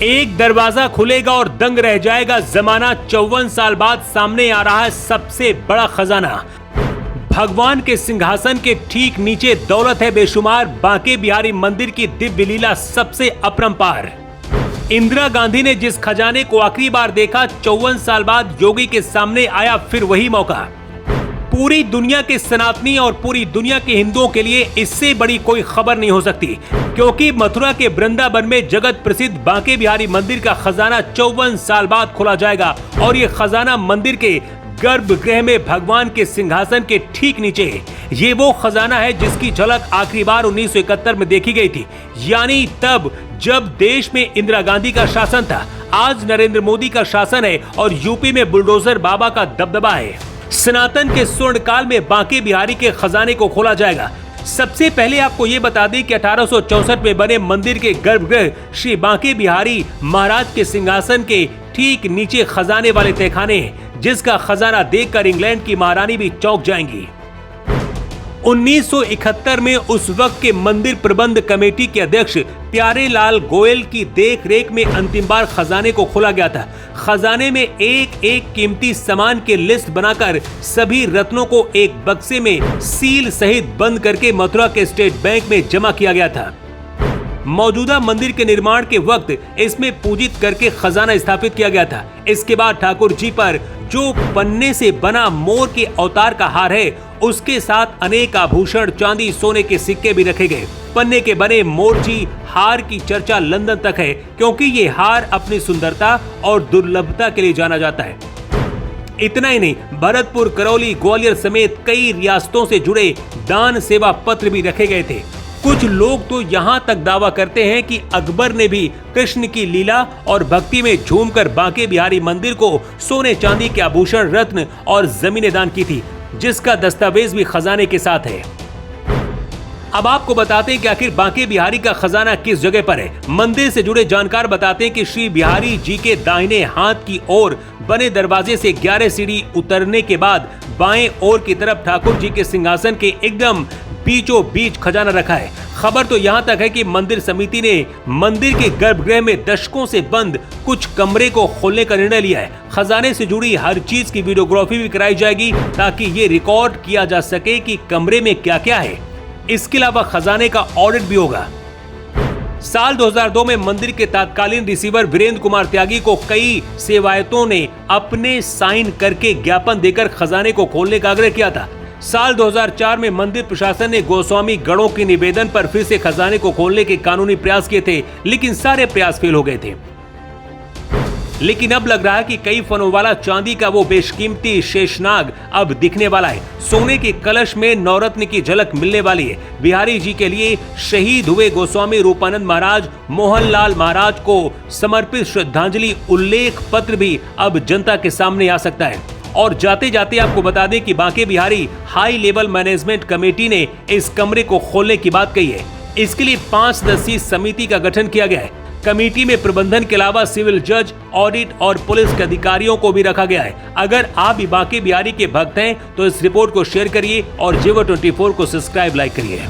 एक दरवाजा खुलेगा और दंग रह जाएगा जमाना। 54 साल बाद सामने आ रहा है सबसे बड़ा खजाना। भगवान के सिंहासन के ठीक नीचे दौलत है बेशुमार। बांके बिहारी मंदिर की दिव्य लीला सबसे अपरंपार। इंदिरा गांधी ने जिस खजाने को आखिरी बार देखा, 54 साल बाद योगी के सामने आया फिर वही मौका। पूरी दुनिया के सनातनी और पूरी दुनिया के हिंदुओं के लिए इससे बड़ी कोई खबर नहीं हो सकती, क्योंकि मथुरा के वृंदावन में जगत प्रसिद्ध बांके बिहारी मंदिर का खजाना 54 साल बाद खोला जाएगा। और ये खजाना मंदिर के गर्भगृह में भगवान के सिंहासन के ठीक नीचे है। ये वो खजाना है जिसकी झलक आखिरी बार 1971 में देखी गई थी, यानी तब जब देश में इंदिरा गांधी का शासन था। आज नरेंद्र मोदी का शासन है और यूपी में बुलडोजर बाबा का दबदबा है। सनातन के स्वर्ण काल में बांके बिहारी के खजाने को खोला जाएगा। सबसे पहले आपको ये बता दें कि 1864 में बने मंदिर के गर्भगृह श्री बांके बिहारी महाराज के सिंहासन के ठीक नीचे खजाने वाले तहखाने हैं, जिसका खजाना देखकर इंग्लैंड की महारानी भी चौंक जाएंगी। 1971 में उस वक्त के मंदिर प्रबंध कमेटी के अध्यक्ष प्यारे लाल गोयल की देख रेख में अंतिम बार खजाने को खोला गया था। खजाने में एक एक कीमती सामान की लिस्ट बनाकर सभी रत्नों को एक बक्से में सील सहित बंद करके मथुरा के स्टेट बैंक में जमा किया गया था। मौजूदा मंदिर के निर्माण के वक्त इसमें पूजित करके खजाना स्थापित किया गया था। इसके बाद ठाकुर जी पर जो पन्ने से बना मोर के अवतार का हार है, उसके साथ अनेक आभूषण, चांदी, सोने के सिक्के भी रखे गए। पन्ने के बने मोरजी हार की चर्चा लंदन तक है, क्योंकि ये हार अपनी सुंदरता और दुर्लभता के लिए जाना जाता है। इतना ही नहीं, भरतपुर, करौली, ग्वालियर समेत कई रियासतों से जुड़े दान सेवा पत्र भी रखे गए थे। कुछ लोग तो यहाँ तक दावा करते हैं कि अकबर ने भी कृष्ण की लीला और भक्ति में झूमकर बांके बिहारी मंदिर को सोने चांदी के आभूषण, रत्न और जमीनें दान की थी, जिसका दस्तावेज भी खजाने के साथ है। अब आपको बताते हैं कि आखिर बांके बिहारी का खजाना किस जगह पर है। मंदिर से जुड़े जानकार बताते हैं कि श्री बिहारी जी के दाहिने हाथ की ओर बने दरवाजे से 11 सीढ़ी उतरने के बाद बाएं ओर की तरफ ठाकुर जी के सिंहासन के एकदम बीचों बीच खजाना रखा है। खबर तो यहाँ तक है कि मंदिर समिति ने मंदिर के गर्भगृह में दशकों से बंद कुछ कमरे को खोलने का निर्णय लिया है। खजाने से जुड़ी हर चीज की वीडियोग्राफी भी कराई जाएगी, ताकि ये रिकॉर्ड किया जा सके कि कमरे में क्या क्या है। इसके अलावा खजाने का ऑडिट भी होगा। साल 2002 में मंदिर के तत्कालीन रिसीवर वीरेंद्र कुमार त्यागी को कई सेवायतों ने अपने साइन करके ज्ञापन देकर खजाने को खोलने का आग्रह किया था। साल 2004 में मंदिर प्रशासन ने गोस्वामी गणों के निवेदन पर फिर से खजाने को खोलने के कानूनी प्रयास किए थे, लेकिन सारे प्रयास फेल हो गए थे। लेकिन अब लग रहा है कि कई फनों वाला चांदी का वो बेशकीमती शेषनाग अब दिखने वाला है। सोने के कलश में नवरत्न की झलक मिलने वाली है। बिहारी जी के लिए शहीद हुए गोस्वामी रूपानंद महाराज, मोहनलाल महाराज को समर्पित श्रद्धांजलि उल्लेख पत्र भी अब जनता के सामने आ सकता है। और जाते जाते आपको बता दें कि Banke Bihari high level management committee ने इस कमरे को खोलने की बात कही है। इसके लिए 5 सदस्यीय समिति का गठन किया गया है। कमेटी में प्रबंधन के अलावा सिविल जज, ऑडिट और पुलिस के अधिकारियों को भी रखा गया है। अगर आप भी बांके बिहारी के भक्त हैं तो इस रिपोर्ट को शेयर करिए और जेवर 24 को सब्सक्राइब, लाइक करिए।